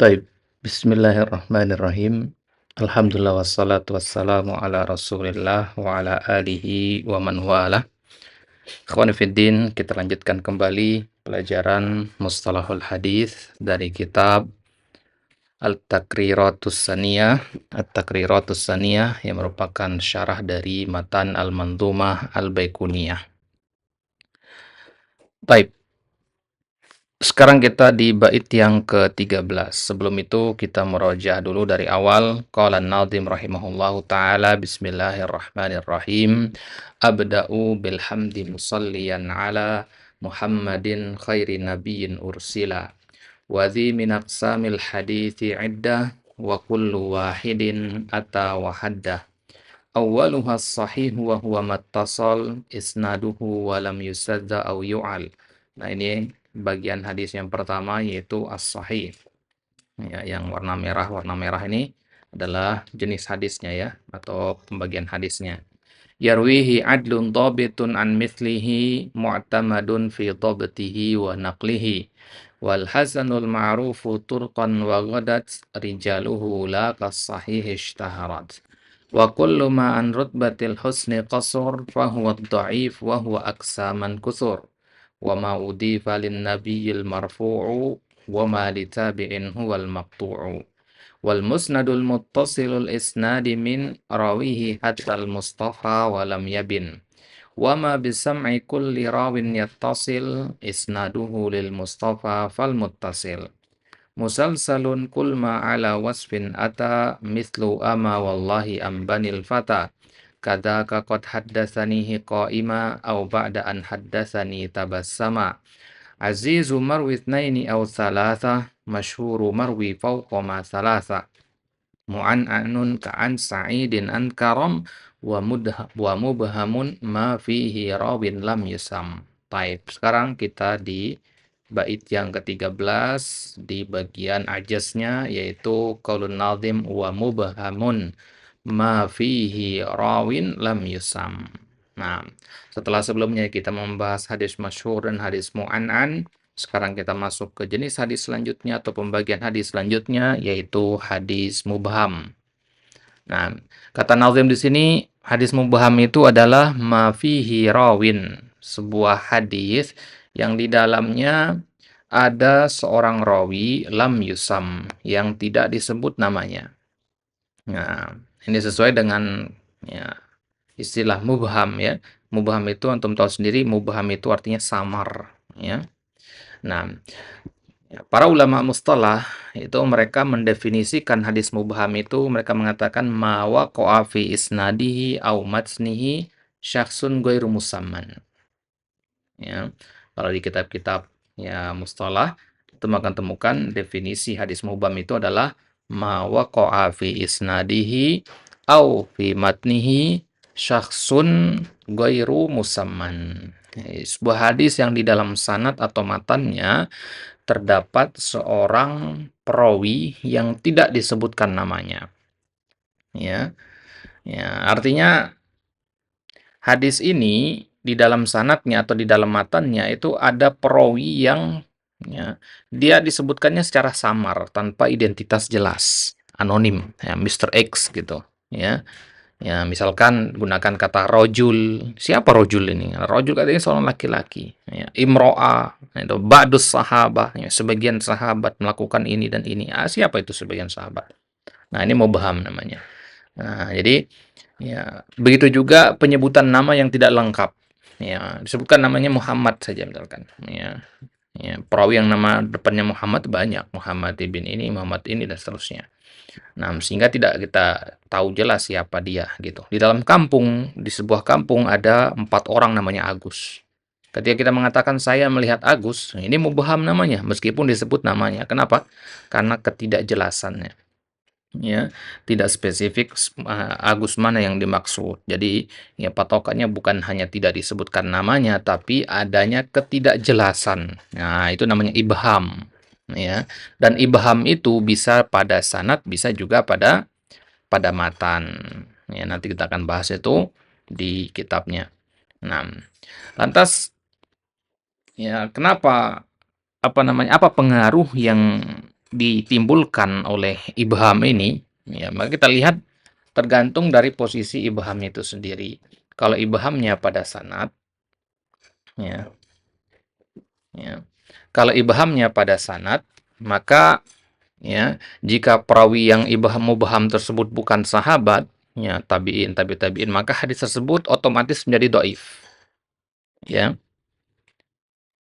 Baik, bismillahirrahmanirrahim. Alhamdulillah wassalatu wassalamu ala Rasulillah wa ala alihi wa man walah. Ikhwani fiddin, kita lanjutkan kembali pelajaran Mustalahul Hadis dari kitab At-Taqriratus Saniyah yang merupakan syarah dari matan Al-Manzumah Al-Baiquniyah. Baik, sekarang kita di bait yang ke-13. Sebelum itu kita murojaah dulu dari awal. Qala an-nadhim rahimahullahu taala bismillahirrahmanirrahim. Abda'u bilhamdi musalliyan ala Muhammadin khairi nabiyyin ursila. Wa dhi min aqsamil hadithi iddah wa kullu wahidin ata wa haddah. Awwaluha as-sahih wa huwa mattasal isnaduhu wa lam yusadda aw yu'al. Nah, ini bagian hadis yang pertama yaitu as-sahih. Ya, yang warna merah. Warna merah ini adalah jenis hadisnya ya, atau pembagian hadisnya. Yarwihi adlun dhabitun an mithlihi mu'tamadun fi dhabtihi wa naqlihi. Wal hasanul ma'rufu turqan wa ghadat rijaluhu la kas-sahih ishtaharat. Wa kullu ma an rutbatil husni qasur fa huwa ad-dha'if wa huwa aksaman kusur. Wa ma udifa lin nabiyil marfu'u wa ma li tabi'in huwal maqtu'u. Wal musnadul muttasilul isnadi min rawihi hatta al mustafa wa lam yabin. Wa ma bisam'i kulli rawin yattasil isnaduhu lil mustafa fal muttasil. Musalsalun kul ma ala wasfin ata mithlu ama wallahi ambanil fata. Kadaka qad haddatsanihi qa'ima aw ba'da an haddatsani tabassama. Azizu marwi itsnaini aw thalatha masyhuru marwi fawqa ma thalatha. Mu'an'anun ka'an sa'idin an karam wa mubhamun ma fihi rawin lam yusam. Baik, sekarang kita di bait yang ke-13 di bagian ajaznya, yaitu qaulun nazim wa mubhamun ma fihi rawin lam yusam. Nah, setelah sebelumnya kita membahas hadis masyhur dan hadis mu'an'an, sekarang kita masuk ke jenis hadis selanjutnya atau pembagian hadis selanjutnya, yaitu hadis mubham. Nah, kata nazim di sini, hadis mubham itu adalah ma fihi rawin, sebuah hadis yang di dalamnya ada seorang rawi lam yusam, yang tidak disebut namanya. Nah, ini sesuai dengan ya, istilah mubham ya. Mubham itu antum tahu sendiri, mubham itu artinya samar ya. Nah, para ulama mustalah itu mereka mendefinisikan hadis mubham itu, mereka mengatakan ma waqa'a fi isnadihi au matnihi syakhsun ghairu musamman. Ya. Kalau di kitab-kitab ya mustalah itu akan temukan definisi hadis mubham itu adalah ma waqa'a fi isnadihi au fi matnihi syakhsun ghairu musamman. Sebuah hadis yang di dalam sanad atau matannya terdapat seorang perawi yang tidak disebutkan namanya. Ya. Ya, artinya hadis ini di dalam sanadnya atau di dalam matannya itu ada perawi yang ya, dia disebutkannya secara samar tanpa identitas jelas, anonim, ya, Mr. X gitu, ya. Ya, misalkan gunakan kata rojul. Siapa rojul ini? Rojul katanya seorang laki-laki. Ya, imro'a, itu ba'dus sahabah. Ya, sebagian sahabat melakukan ini dan ini. Siapa itu sebagian sahabat? Nah, ini mubham namanya. Nah, jadi ya begitu juga penyebutan nama yang tidak lengkap. Ya, disebutkan namanya Muhammad saja misalkan. Ya, ya perawi yang nama depannya Muhammad banyak. Muhammad ibn ini, Muhammad ini dan seterusnya. Nah, sehingga tidak kita tahu jelas siapa dia gitu. Di dalam kampung, di sebuah kampung ada 4 orang namanya Agus. Ketika kita mengatakan saya melihat Agus, ini mubham namanya meskipun disebut namanya. Kenapa? Karena ketidakjelasannya. Ya, tidak spesifik Agus mana yang dimaksud. Jadi, ya patokannya bukan hanya tidak disebutkan namanya tapi adanya ketidakjelasan. Nah, itu namanya ibham. Ya. Dan ibham itu bisa pada sanad, bisa juga pada matan. Ya, nanti kita akan bahas itu di kitabnya. Nah, lantas ya kenapa apa pengaruh yang ditimbulkan oleh ibham ini, ya, maka kita lihat tergantung dari posisi ibhamnya itu sendiri. Kalau ibhamnya pada sanad, ya, ya. Kalau ibhamnya pada sanad, maka ya, jika perawi yang mubham tersebut bukan sahabat, ya, tabi'in, tabi'in, maka hadis tersebut otomatis menjadi dhaif. Ya.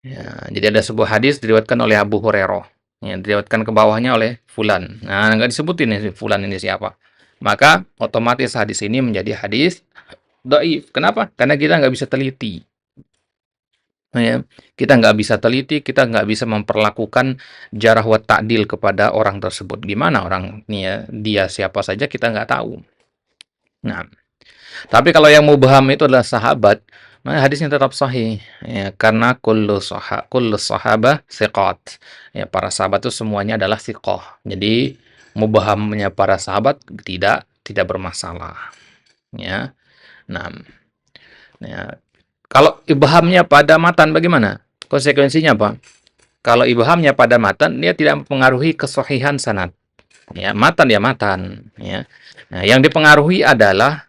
Ya, jadi ada sebuah hadis diriwayatkan oleh Abu Hurairah. Ya, diriwayatkan ke bawahnya oleh fulan. Nah, nggak disebutin nih fulan ini siapa. Maka otomatis hadis ini menjadi hadis dhaif. Kenapa? Karena kita nggak bisa teliti. Ya, kita nggak bisa teliti, kita nggak bisa memperlakukan jarah wa ta'dil kepada orang tersebut. Gimana orang ya, dia siapa saja kita nggak tahu. Nah, tapi kalau yang mubham itu adalah sahabat, maka hadisnya tetap sahih. Ya, karena kullu sahabah thiqat. Ya, para sahabat itu semuanya adalah thiqah. Jadi mubhamnya para sahabat tidak bermasalah. Ya. Nah, ya. Kalau ibhamnya pada matan bagaimana? Konsekuensinya apa? Kalau ibhamnya pada matan, dia tidak mempengaruhi kesahihan sanad. Ya, matan ya matan. Ya. Nah, yang dipengaruhi adalah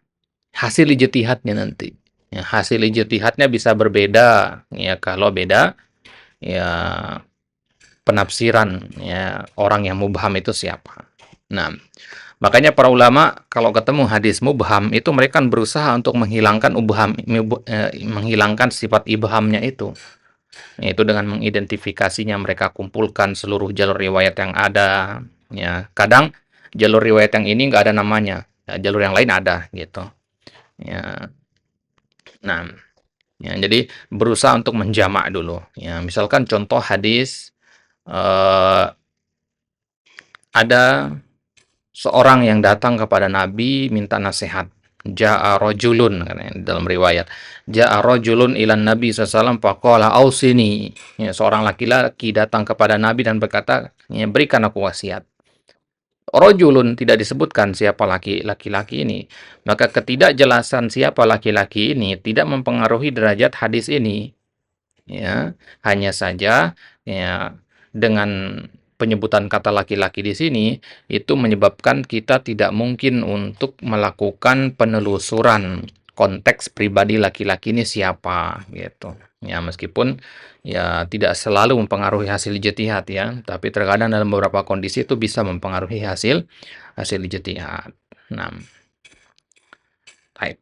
hasil ijtihadnya nanti. Ya, hasil ijtihadnya bisa berbeda. Ya, kalau beda, ya penafsiran ya orang yang mubham itu siapa. Nah, makanya para ulama kalau ketemu hadis mubham itu mereka kan berusaha untuk menghilangkan menghilangkan sifat ibhamnya itu. Yaitu dengan mengidentifikasinya mereka kumpulkan seluruh jalur riwayat yang ada. Ya, kadang jalur riwayat yang ini nggak ada namanya, ya, jalur yang lain ada gitu. Ya, nah, ya, jadi berusaha untuk menjamak dulu. Ya, misalkan contoh hadis ada seorang yang datang kepada Nabi minta nasihat. Ja'a rajulun dalam riwayat. Ja'a rajulun ilan Nabi SAW faqala ausini. Ya, seorang laki-laki datang kepada Nabi dan berkata, ya, berikan aku wasiat. Rajulun tidak disebutkan siapa laki-laki ini. Maka ketidakjelasan siapa laki-laki ini tidak mempengaruhi derajat hadis ini. Ya, hanya saja ya dengan penyebutan kata laki-laki di sini itu menyebabkan kita tidak mungkin untuk melakukan penelusuran konteks pribadi laki-laki ini siapa gitu. Ya, meskipun ya tidak selalu mempengaruhi hasil ijtihad ya, tapi terkadang dalam beberapa kondisi itu bisa mempengaruhi hasil ijtihad. Nah, baik.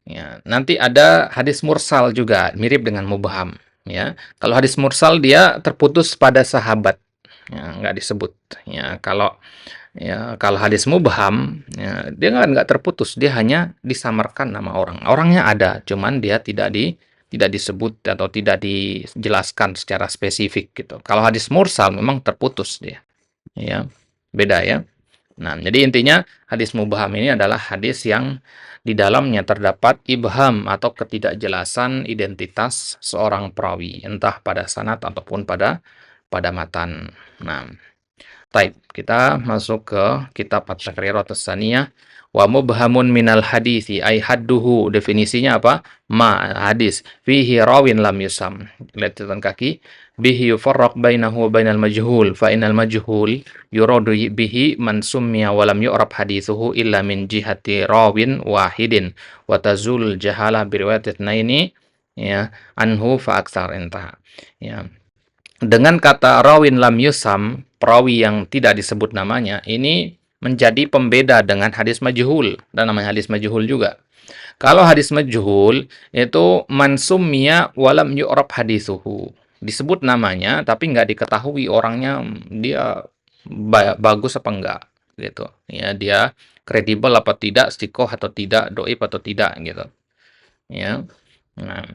Ya, nanti ada hadis mursal juga mirip dengan mubham. Ya, kalau hadis mursal dia terputus pada sahabat, ya, nggak disebut. Ya, kalau hadis mubham, ya, dia nggak terputus, dia hanya disamarkan nama orang. Orangnya ada, cuman dia tidak disebut atau tidak dijelaskan secara spesifik gitu. Kalau hadis mursal memang terputus dia. Ya, beda ya. Nah, jadi intinya hadis mubham ini adalah hadis yang di dalamnya terdapat ibham atau ketidakjelasan identitas seorang perawi, entah pada sanad ataupun pada matan. Nah, baik, kita masuk ke kitab At-Taqrirat As-Saniyah. Wa mubhamun minal hadisi ay hadduhu. Definisinya apa? Hadis fihi rawin lam yusam. Lihat catatan kaki. Bihi yufarraq bainahu wa bainal majhul. Fa innal majhul yuradu bihi man summiya wa lam yu'rab hadithuhu illa min jihati rawin wahidin. Wa tazul jahala biriwayat itsnaini ya anhu fa aktsar intah. Ya. Dengan kata rawin lam yusam, perawi yang tidak disebut namanya, ini menjadi pembeda dengan hadis majhul. Dan namanya hadis majhul juga. Kalau hadis majhul, itu mansummiya walam yu'rab hadithuhu. Disebut namanya, tapi nggak diketahui orangnya dia bagus apa enggak. Gitu. Ya, dia kredibel apa tidak, istiqoh atau tidak, doib atau tidak. Gitu. Ya. Nah,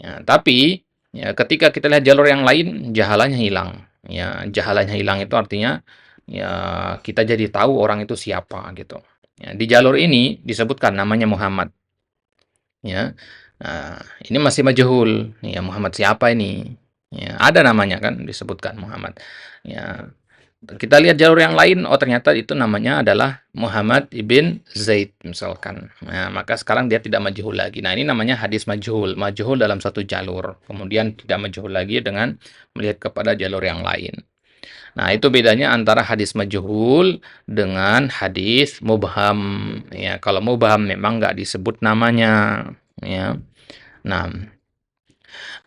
ya, tapi ya, ketika kita lihat jalur yang lain, jahalanya hilang. Ya, jahalanya hilang itu artinya ya kita jadi tahu orang itu siapa gitu. Ya, di jalur ini disebutkan namanya Muhammad. Ya, nah, ini masih majhul. Ya, Muhammad siapa ini? Ya, ada namanya kan disebutkan Muhammad. Ya, kita lihat jalur yang lain, oh ternyata itu namanya adalah Muhammad ibn Zaid misalkan. Nah, maka sekarang dia tidak majhul lagi. Nah, ini namanya hadis majhul. Majhul dalam satu jalur. Kemudian tidak majhul lagi dengan melihat kepada jalur yang lain. Nah, itu bedanya antara hadis majhul dengan hadis mubham, ya. Kalau mubham memang nggak disebut namanya, ya. Nah,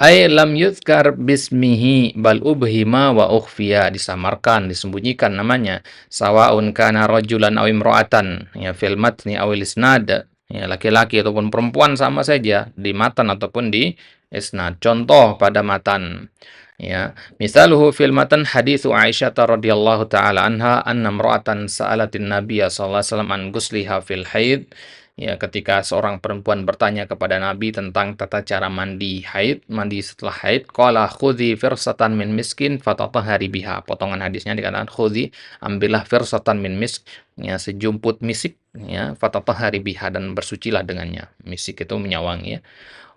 lam yuzkar bismihi bal ubhima wa ukhfiya, disamarkan, disembunyikan namanya. Sawaun kana rajulan aw imra'atan, ya, fil matni awil isnad, ya, laki-laki ataupun perempuan sama saja di matan ataupun di isnad. Contoh pada matan, ya. Misaluhu fil matan haditsu Aisyah radhiyallahu taala anha anna imra'atan sa'alatin nabiyya sallallahu alaihi wasallam an ghusliha fil haid. Ya, ketika seorang perempuan bertanya kepada Nabi tentang tata cara mandi haid, mandi setelah haid, qala khudhi firsatan min miskin fatatahhari biha. Potongan hadisnya dikatakan khudhi, ambillah firsatan min misk, ya, sejumput misik, ya, fatatahhari biha, dan bersucilah dengannya. Misik itu menyawangi, ya.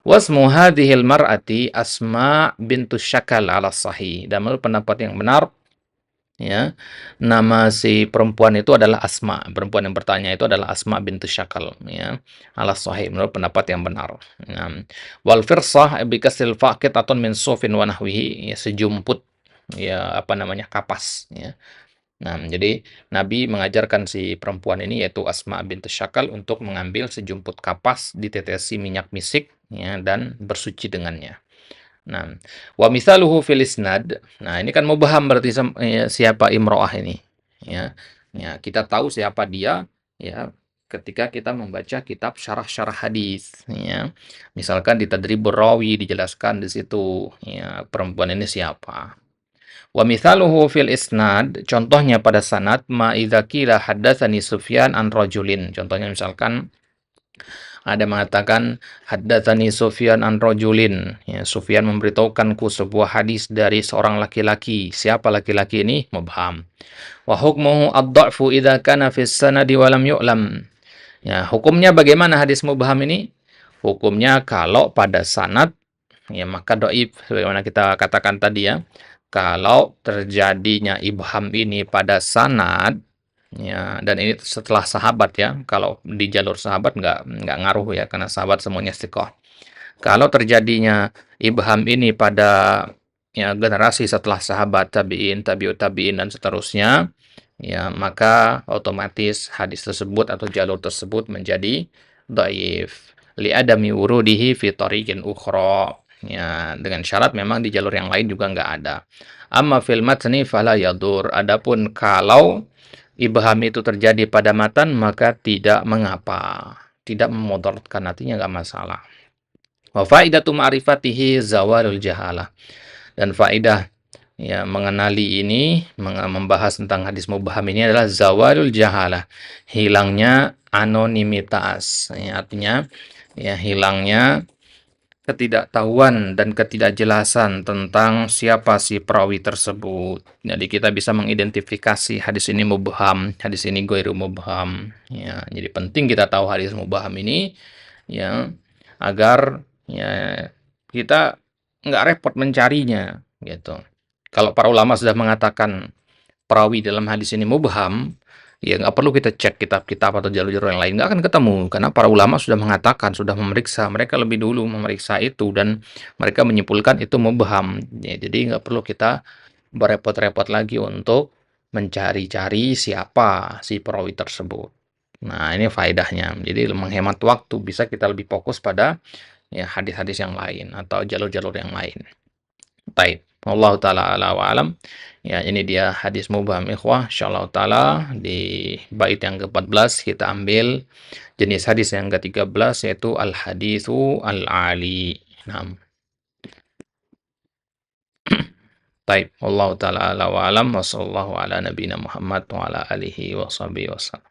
Wasmu hadhil mar'ati Asma bintu Syakal ala sahih. Dan menurut pendapat yang benar, ya, nama si perempuan itu adalah Asma. Perempuan yang bertanya itu adalah Asma bintu Syakal, ya. Ala sahih, menurut pendapat yang benar. Nah, wal firsah bikasril fa qitatun min sufin wa nahwihi, ya, sejumput, ya, apa namanya, kapas, ya. Nah, jadi Nabi mengajarkan si perempuan ini, yaitu Asma bintu Syakal, untuk mengambil sejumput kapas, ditetesi minyak misik, ya, dan bersuci dengannya. Nah, wa mithaluhu fil isnad. Nah, ini kan mubham berarti ya, siapa imro'ah ini, ya. Ya, kita tahu siapa dia, ya, ketika kita membaca kitab syarah-syarah hadis, ya. Misalkan di Tadribur Rawi dijelaskan di situ, ya, perempuan ini siapa. Wa mithaluhu fil isnad, contohnya pada sanad, ma idza qila haddatsani Sufyan an rajulin. Contohnya misalkan ada mengatakan haddatsani Sufyan an rajulin, ya, Sufyan memberitahukanku sebuah hadis dari seorang laki-laki. Siapa laki-laki ini? Mubham. Wa hukmuhu ad-dha'fu idza kana fis sanadi wa lam yu'lam. Ya, hukumnya bagaimana hadis mubham ini? Hukumnya kalau pada sanad, ya, maka dhaif, sebagaimana kita katakan tadi, ya. Kalau terjadinya ibham ini pada sanad, ya, dan ini setelah sahabat, ya. Kalau di jalur sahabat nggak ngaruh, ya, karena sahabat semuanya istiqomah. Kalau terjadinya ibham ini pada, ya, generasi setelah sahabat, tabi'in, tabi'ut tabi'in, dan seterusnya, ya, maka otomatis hadis tersebut atau jalur tersebut menjadi dhaif. Li'adami wurudihi fi tariqin ukhra. Ya, dengan syarat memang di jalur yang lain juga nggak ada. Amma fil matni fala yadur. Adapun kalau ibham itu terjadi pada matan, maka tidak mengapa. Tidak memudaratkan, artinya nggak masalah. Wa faidatu ma'rifatihi zawalul jahalah. Dan faidah, ya, mengenali ini, membahas tentang hadis mubham ini adalah zawalul jahalah, hilangnya anonimitas. Ya, artinya, ya, hilangnya ketidaktahuan dan ketidakjelasan tentang siapa si perawi tersebut. Jadi kita bisa mengidentifikasi hadis ini mubham, hadis ini ghairu mubham. Ya, jadi penting kita tahu hadis mubham ini, ya, agar, ya, kita nggak repot mencarinya, gitu. Kalau para ulama sudah mengatakan perawi dalam hadis ini mubham, ya, nggak perlu kita cek kitab-kitab atau jalur-jalur yang lain, nggak akan ketemu. Karena para ulama sudah mengatakan, sudah memeriksa, mereka lebih dulu memeriksa itu, dan mereka menyimpulkan itu mubham. Ya, jadi nggak perlu kita berepot-repot lagi untuk mencari-cari siapa si perawi tersebut. Nah, ini faedahnya. Jadi menghemat waktu, bisa kita lebih fokus pada, ya, hadis-hadis yang lain atau jalur-jalur yang lain. Taib. Wallahu taala ala wa alam. Ya, ini dia hadis mubham, ikhwah. Insyaallah taala di bait yang ke-14 kita ambil jenis hadis yang ke-13, yaitu al-haditsu al-ali. Naam. Taib. Wallahu taala ala wa alam, wa sallallahu ala nabiyina Muhammad wa ala alihi wa sahbihi wasallam.